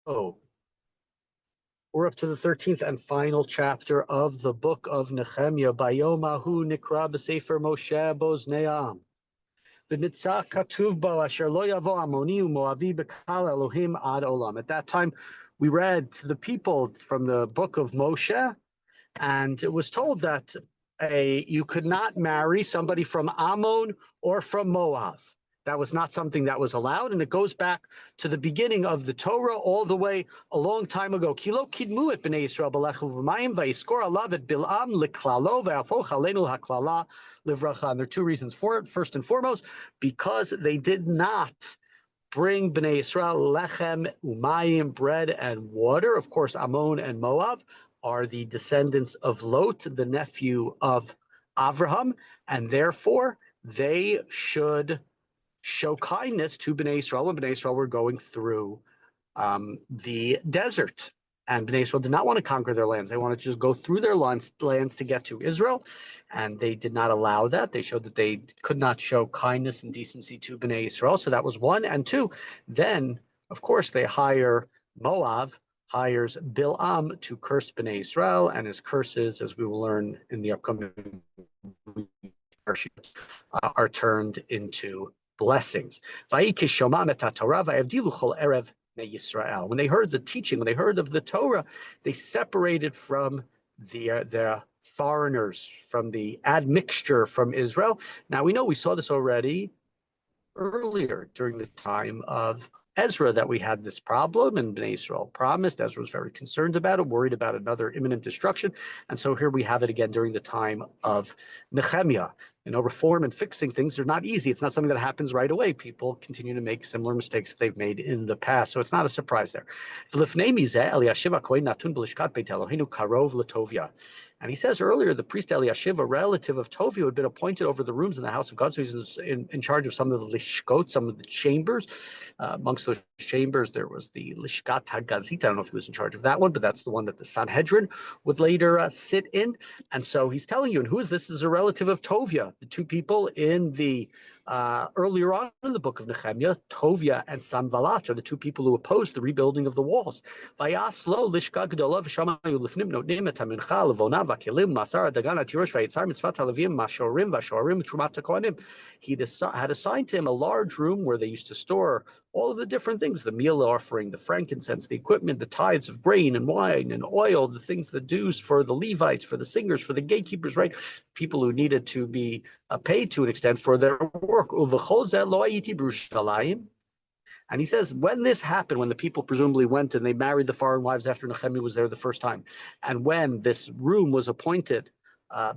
Oh, we're up to the 13th and final chapter of the book of Nechemiah. Bayomahu nikra b'sefer Moshe bozneam. V'nitzach katuv bo asher lo yavo amoni u'moavi b'kal Elohim ad olam. At that time, we read to the people from the book of Moshe, and it was told that you could not marry somebody from Ammon or from Moab. That was not something that was allowed, and it goes back to the beginning of the Torah, all the way a long time ago. Kilo kidmu et bnei Yisrael b'lechu v'mayim v'yiskor alav et Bil'am l'klalo v'afoch aleinu ha'klala livracha. And there are two reasons for it. First and foremost, because they did not bring bnei Yisrael lechem umayim, bread and water. Of course, Ammon and Moab are the descendants of Lot, the nephew of Avraham, and therefore they should show kindness to Bnei Israel when Bnei Israel were going through the desert. And Bnei Israel did not want to conquer their lands. They wanted to just go through their lands to get to Israel, and they did not allow that. They showed that they could not show kindness and decency to Bnei Israel. So that was one. And two, then, of course, they Moab hires Bil'am to curse Bnei Israel, and his curses, as we will learn in the upcoming are turned into blessings. When they heard the teaching, when they heard of the Torah, they separated from the foreigners, from the admixture from Israel. Now we know we saw this already earlier during the time of Ezra, that we had this problem, and Bnei Israel promised. Ezra was very concerned about it, worried about another imminent destruction. And so here we have it again during the time of Nechemiah. Reform and fixing things are not easy. It's not something that happens right away. People continue to make similar mistakes that they've made in the past. So it's not a surprise there. And he says earlier, the priest Eliashiv, a relative of Tovia, who had been appointed over the rooms in the house of God, so he's in charge of some of the lishkot, some of the chambers. Amongst those chambers, there was the Lishkat HaGazit. I don't know if he was in charge of that one, but that's the one that the Sanhedrin would later sit in. And so he's telling you, and who is this? This is a relative of Tovia, the two people in the earlier on in the book of Nechemiah, Tovia and Sanballat are the two people who opposed the rebuilding of the walls. He had assigned to him a large room where they used to store all of the different things, the meal offering, the frankincense, the equipment, the tithes of grain and wine and oil, the things, the dues for the Levites, for the singers, for the gatekeepers, right? People who needed to be paid to an extent for their work. And he says, when this happened, when the people presumably went and they married the foreign wives after Nehemiah was there the first time, and when this room was appointed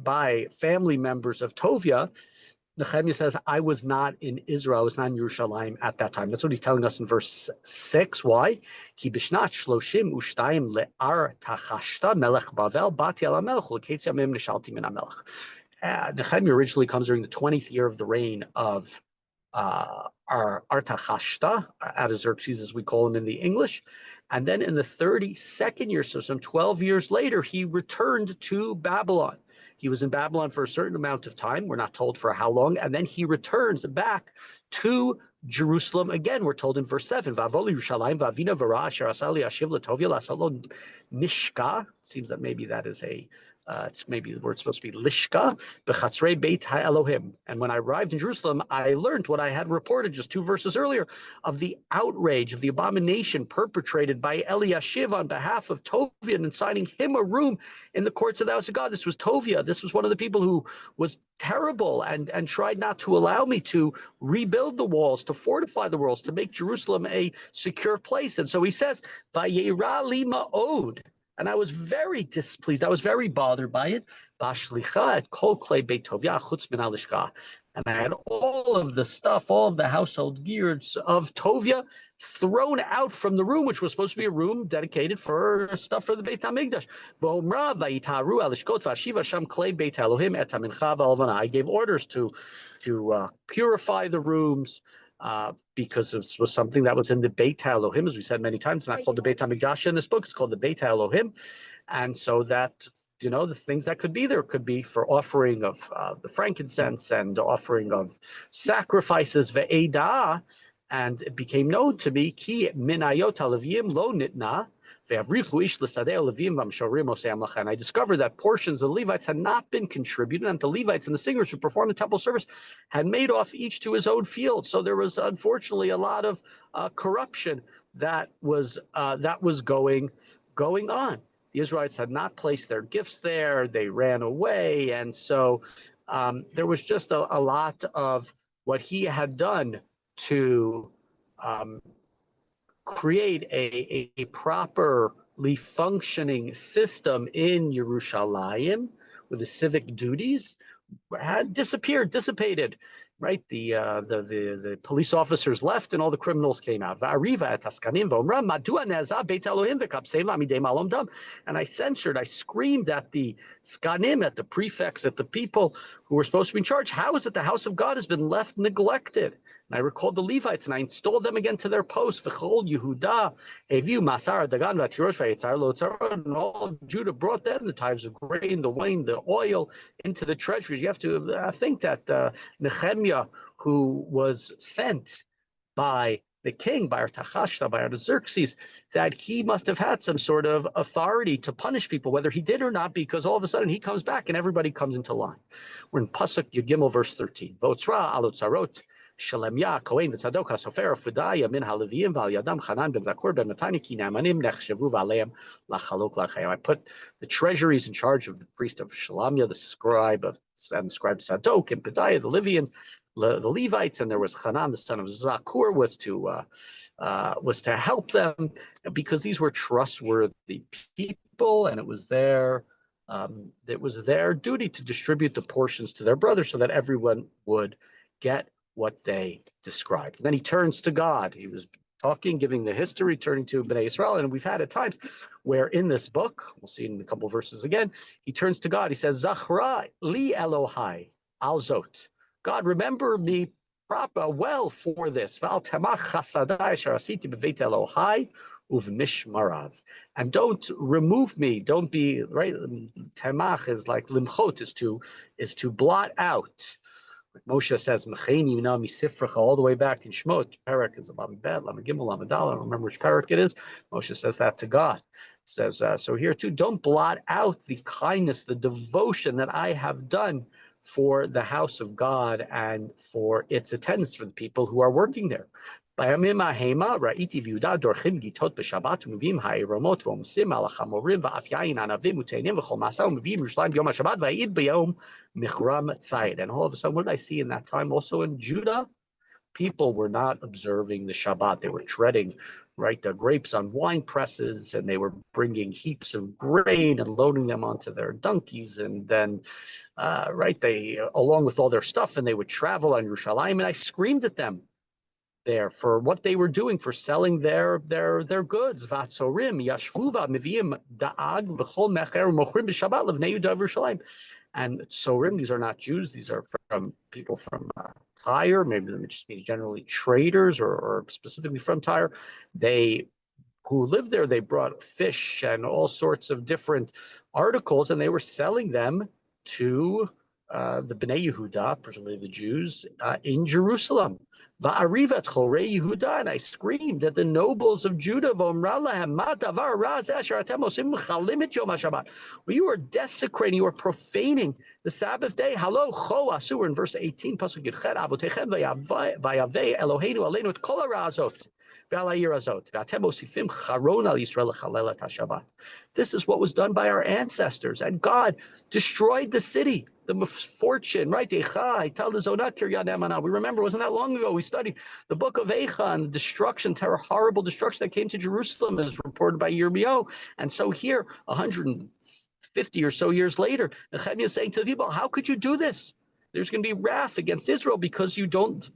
by family members of Tovia, Nehemiah says, I was not in Israel, I was not in Yerushalayim at that time. That's what he's telling us in verse 6. Why? Ki b'shnat shloshim u'shtayim le'ar tachashta melech Bavel bati al hamelech u'leketz yamim nishalti min hamelech. Nehemiah originally comes during the 20th year of the reign of Artaxashta, Artaxerxes as we call him in the English. And then in the 32nd year, so some 12 years later, he returned to Babylon. He was in Babylon for a certain amount of time. We're not told for how long. And then he returns back to Jerusalem again. We're told in verse 7, Mishka. Seems that maybe that is it's maybe the word's supposed to be Lishka, Bechatzrei Beit HaElohim. And when I arrived in Jerusalem, I learned what I had reported just 2 verses earlier of the outrage, of the abomination perpetrated by Eliashiv on behalf of Tovia and signing him a room in the courts of the house of God. This was Tovia. This was one of the people who was terrible and tried not to allow me to rebuild the walls, to fortify the walls, to make Jerusalem a secure place. And so he says, Vayera li ma'od. And I was very displeased. I was very bothered by it. And I had all of the stuff, all of the household gears of Tovia thrown out from the room, which was supposed to be a room dedicated for stuff for the Beit HaMikdash. I gave orders to purify the rooms, because it was something that was in the Beit HaElohim, as we said many times. It's not called the Beit HaMikdash in this book, it's called the Beit HaElohim. And so that, the things that could be there could be for offering of the frankincense and offering of sacrifices, ve'edah, And it became known to me, Ki minayot haLevim lo nitna, ve'avrichu ish l'sadei Levim v'amshorim osei hamlacha. And I discovered that portions of the Levites had not been contributed, and the Levites and the singers who performed the temple service had made off each to his own field. So there was unfortunately a lot of corruption that was going on. The Israelites had not placed their gifts there; they ran away, and so there was just a lot of what he had done to create a properly functioning system in Yerushalayim with the civic duties had dissipated. Right, the police officers left, and all the criminals came out. And I censured, I screamed at the skanim, at the prefects, at the people who were supposed to be in charge. How is it the house of God has been left neglected? And I recalled the Levites, and I installed them again to their posts. V'chol Yehuda heviu masar dagan v'atirosh v'yitzar lo tzarot, and all of Judah brought them the tithes of grain, the wine, the oil into the treasuries. You have to think that Nechemiah, who was sent by the king, by Artaxerxes, by Artaxerxes, that he must have had some sort of authority to punish people, whether he did or not, because all of a sudden he comes back and everybody comes into line. We're in Pasuk Yud Gimel, verse 13. Votzra alot zarot Shelemia Kohen v'Tzadok HaSofer Fudaya min HaLeviim v'al Yadam Chanan ben Zakur ben Matani ki Na'amanim nechshavu v'aleim lachalok lachayim. I put the treasuries in charge of the priest of Shalomia, the scribe and the scribe Sadok, and Pedaiah, the Levians, the Levites, and there was Hanan, the son of Zakur, was to help them, because these were trustworthy people, and it was their duty to distribute the portions to their brothers so that everyone would get what they described. And then he turns to God. He was talking, giving the history, turning to Bnei Israel, and we've had at times where in this book, we'll see in a couple of verses again, he turns to God. He says, Zachra li Elohai al zot. God, remember me well for this. Val tamach chasadai sharasiti b'veit Elohai uv'mishmarav. And don't remove me. Don't be, right? Tamach is like limchot, is to blot out. Moshe says, Mecheni nami sifracha, all the way back in Shmot. Perek is a Lamibet, Lamigimel, Lamidal. I don't remember which Perek it is. Moshe says that to God. Says, so here too, don't blot out the kindness, the devotion that I have done for the house of God and for its attendance, for the people who are working there. בימים ההמה ראיתי ויהודה דורכים גיטות בשבת ומביאים העירומות ועומסים על החמורים ואף יין ענבים ותאנים וכל מסע ומביאים ירושלים ביום השבת והעיד ביום מכרם ציד. And all of a sudden, what did I see in that time? Also in Judah, people were not observing the Shabbat. They were treading, right, the grapes on wine presses, and they were bringing heaps of grain and loading them onto their donkeys, and then, right, they, along with all their stuff, and they would travel on Yerushalayim, and I screamed at them there for what they were doing, for selling their goods. Vatzorim yashvuva miviim daag v'chol mecher mochrim b'Shabbat levnei Yehuda Yerushalayim. And Tzorim, these are not Jews; these are from people from Tyre. Maybe it just means generally traders, or specifically from Tyre. They who lived there, they brought fish and all sorts of different articles, and they were selling them to the Bnei Yehuda, presumably the Jews, in Jerusalem. Va'arivat chorei Yehuda, and I screamed at the nobles of Judah. V'omra lahem ma davar ra zeh asher atem osim mechalim et yom haShabbat. Well, you are desecrating, you are profaning the Sabbath day. Halo cho asu. We're in verse 18, pasuk Yudchet. Avotechem vayavei Eloheinu aleinu et kol hara azot ve'al ha'ir azot ve'atem osifim charon al Yisrael lechalel et haShabbat. This is what was done by our ancestors, and God destroyed the city. The misfortune, right? We remember, wasn't that long ago, we studied the book of Eicha and the destruction, horrible destruction that came to Jerusalem, as reported by Yirmiyahu. And so here, 150 or so years later, Nechemiah is saying to the people, how could you do this? There's going to be wrath against Israel because you don't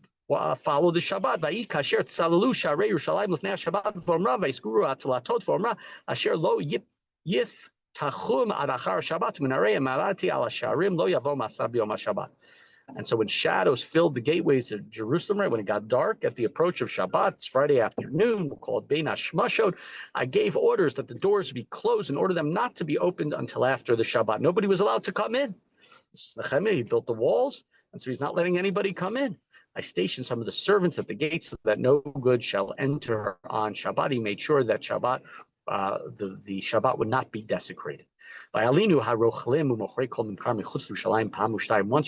follow the Shabbat. Vayik kasher tzalalu sharei Yerushalayim lefnei Shabbat v'omra vayskuru atlatot v'omra asher lo yif Tachum adachar Shabbat minarei emarati al hasharim lo yavo masa b'yom haShabbat. And so when shadows filled the gateways of Jerusalem, right when it got dark at the approach of Shabbat, it's Friday afternoon, called Bein Hashmashot, I gave orders that the doors would be closed and ordered them not to be opened until after the Shabbat. Nobody was allowed to come in. This is Nechemiah. He built the walls, and so he's not letting anybody come in. I stationed some of the servants at the gates so that no good shall enter on Shabbat. He made sure that Shabbat, the Shabbat would not be desecrated. Once or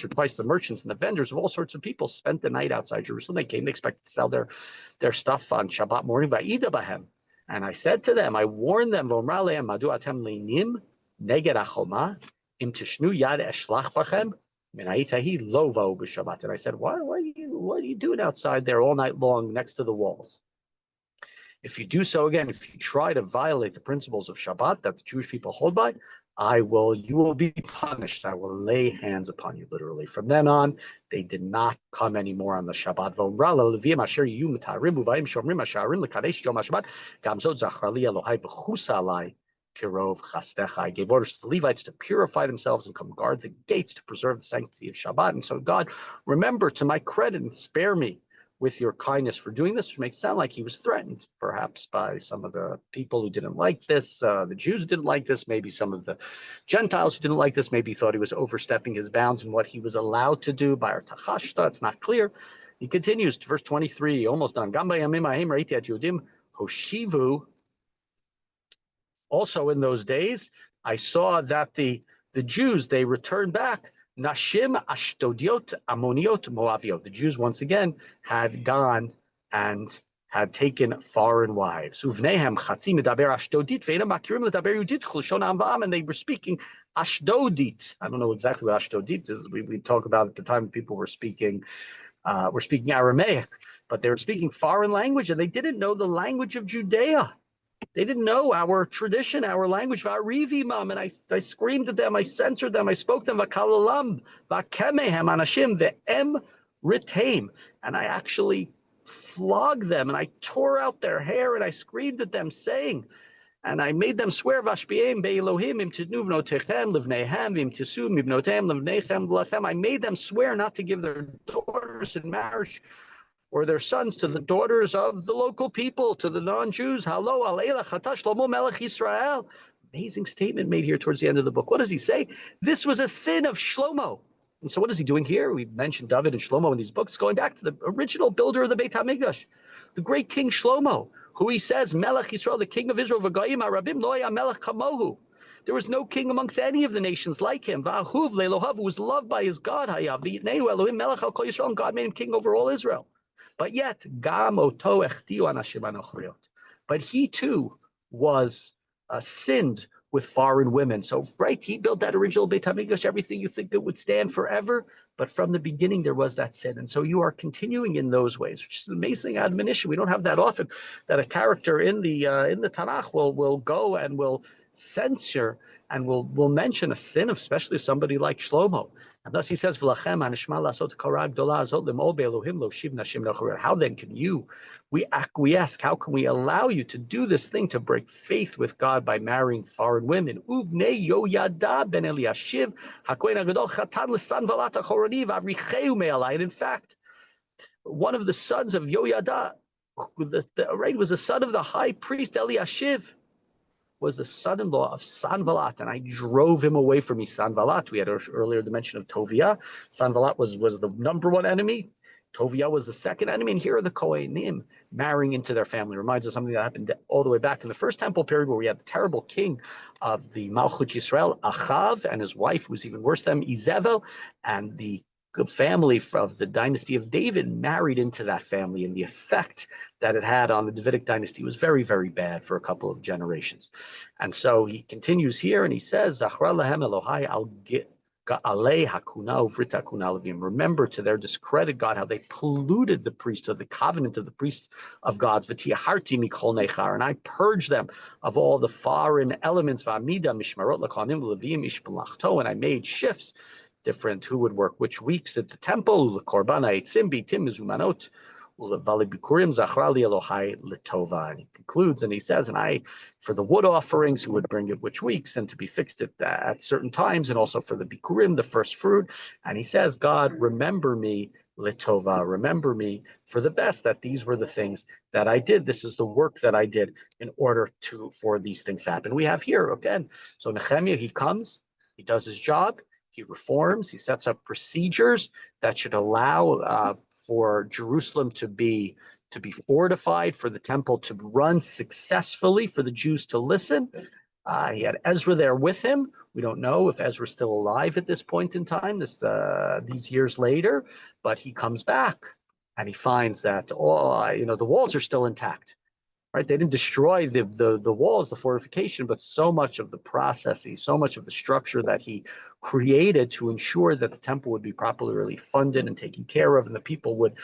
twice, the merchants and the vendors of all sorts of people spent the night outside Jerusalem. They came, they expected to sell their stuff on Shabbat morning. And I said to them, I warned them, and I said, what are you doing outside there all night long next to the walls? If you do so again, if you try to violate the principles of Shabbat that the Jewish people hold by, you will be punished. I will lay hands upon you, literally. From then on, they did not come anymore on the Shabbat. I gave orders to the Levites to purify themselves and come guard the gates to preserve the sanctity of Shabbat. And so, God, remember to my credit and spare me with your kindness for doing this, which makes it sound like he was threatened, perhaps by some of the people who didn't like this, the Jews didn't like this, maybe some of the Gentiles who didn't like this, maybe thought he was overstepping his bounds in what he was allowed to do by Artachashta. It's not clear. He continues to verse 23, almost done. Hoshivu. Also in those days, I saw that the Jews, they returned back. Nashim Ashdodiot Amoniot Moaviot. The Jews once again had gone and had taken foreign wives. Uvnehem Chatzim Medaber Ashdodit Ve'ena Makirim Ledaber Yudit Chulshon Amvam, and they were speaking Ashdodit. I don't know exactly what Ashdodit is. We talk about at the time people were speaking Aramaic, but they were speaking foreign language, and they didn't know the language of Judea. They didn't know our tradition, our language, and I screamed at them, I censored them, I spoke to them, and I actually flogged them, and I tore out their hair, and I screamed at them, saying, and I made them swear, I made them swear not to give their daughters in marriage or their sons to the daughters of the local people, to the non-Jews. Amazing statement made here towards the end of the book. What does he say? This was a sin of Shlomo. And so what is he doing here? We mentioned David and Shlomo in these books, going back to the original builder of the Beit HaMikdash, the great King Shlomo, who he says, Melech Yisrael, the king of Israel, v'goyim harabim lo haya melech kamohu. There was no king amongst any of the nations like him. V'ahuv le'elohav, who was loved by his God. Hayav v'yitneu Elohim melech al kol Yisrael, and God made him king over all Israel. But yet, gam oto echtiu anashim anochriot. But he too was sinned with foreign women. So, right, he built that original Beit HaMikdash, everything you think that would stand forever. But from the beginning, there was that sin. And so you are continuing in those ways, which is an amazing admonition. We don't have that often, that a character in the Tanakh will go and will censure and will mention a sin, especially somebody like Shlomo. And thus he says, how then can we acquiesce, how can we allow you to do this thing, to break faith with God by marrying foreign women? In fact, one of the sons of Yoyada, was the son of the high priest Eliashiv, was the son-in-law of Sanballat, and I drove him away from me. Sanballat, we had earlier the mention of Tovia. Sanballat was the number one enemy. Tovia was the second enemy, and here are the Kohanim marrying into their family. Reminds us of something that happened all the way back in the First Temple period, where we had the terrible king of the Malchut Yisrael, Achav, and his wife, who was even worse than Izebel, and the family of the dynasty of David married into that family, and the effect that it had on the Davidic dynasty was very, very bad for a couple of generations. And so he continues here, and he says, remember to their discredit, God, how they polluted the priesthood, the covenant of the priests of gods. And I purged them of all the foreign elements. And I made shifts, different who would work which weeks at the temple. And he concludes and he says, and I, for the wood offerings, who would bring it which weeks and to be fixed at certain times, and also for the bikurim, the first fruit. And he says, God, remember me litova, remember me for the best, that these were the things that I did. This is the work that I did in order for these things to happen. We have here again. So Nechemiah, he comes, he does his job, he reforms, he sets up procedures that should allow for Jerusalem to be fortified, for the temple to run successfully, for the Jews to listen. He had Ezra there with him. We don't know if Ezra's still alive at this point in time, these years later, but he comes back and he finds that the walls are still intact. Right? They didn't destroy the walls, the fortification, but so much of the processes, so much of the structure that he created to ensure that the temple would be properly funded and taken care of, and the people would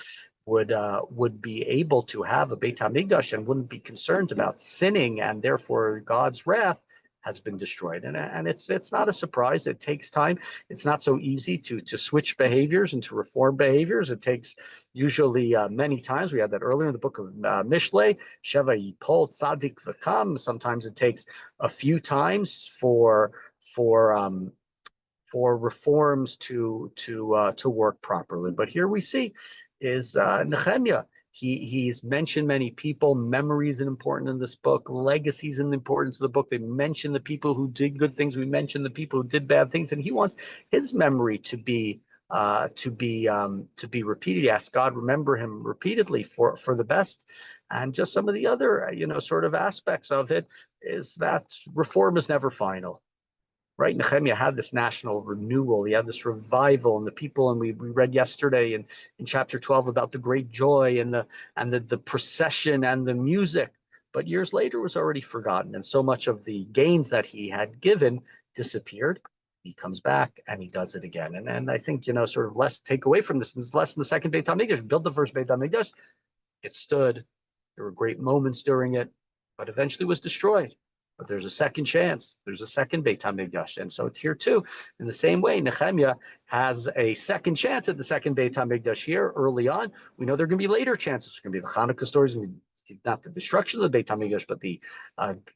be able to have a Beit HaMikdash and wouldn't be concerned about sinning and therefore God's wrath, has been destroyed. And it's not a surprise. It takes time. It's not so easy to switch behaviors and to reform behaviors. It takes usually many times. We had that earlier in the book of Mishlei, Sheva Yipol Tzadik V'Kam. Sometimes it takes a few times for reforms to work properly. But here we see is Nechemiah. He's mentioned many people. Memory is important in this book. Legacy is in the importance of the book. They mention the people who did good things. We mention the people who did bad things, and he wants his memory to be repeated. He asks God remember him repeatedly for the best. And just some of the other sort of aspects of it is that reform is never final. Right, Nechemiah had this national renewal. He had this revival, and the people, and we read yesterday in chapter 12 about the great joy and the procession and the music. But years later, it was already forgotten, and so much of the gains that he had given disappeared. He comes back and he does it again. And I think sort of less take away from this. There's less in the second Beit HaMikdash. Built the first Beit HaMikdash, it stood. There were great moments during it, but eventually was destroyed. But there's a second chance. There's a second Beit HaMikdash. And so it's here too. In the same way, Nechemiah has a second chance at the second Beit HaMikdash here early on. We know there are going to be later chances. It's going to be the Hanukkah stories, not the destruction of the Beit HaMikdash, but the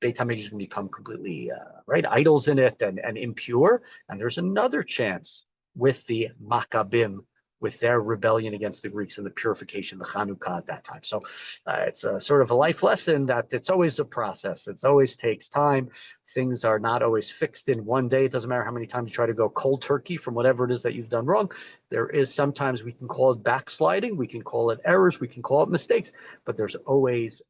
Beit HaMikdash is going to become completely, idols in it and impure. And there's another chance with the Maccabim, with their rebellion against the Greeks and the purification, the Chanukah at that time. So it's a sort of a life lesson that it's always a process. It always takes time. Things are not always fixed in one day. It doesn't matter how many times you try to go cold turkey from whatever it is that you've done wrong. There is sometimes we can call it backsliding. We can call it errors. We can call it mistakes. But there's always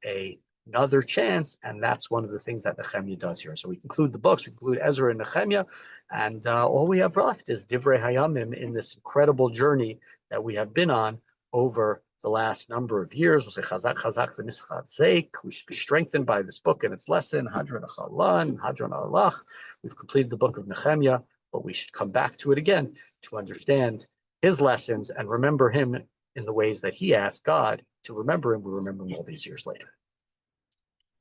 another chance, and that's one of the things that Nechemiah does here. So we conclude the books, we conclude Ezra and Nechemiah, and all we have left is Divrei Hayamim in this incredible journey that we have been on over the last number of years. We'll say Chazak, Chazak, v'nischadzeik. We should be strengthened by this book and its lesson, Hadron Achalan, Hadron Alach. We've completed the book of Nechemiah, but we should come back to it again to understand his lessons and remember him in the ways that he asked God to remember him. We remember him all these years later.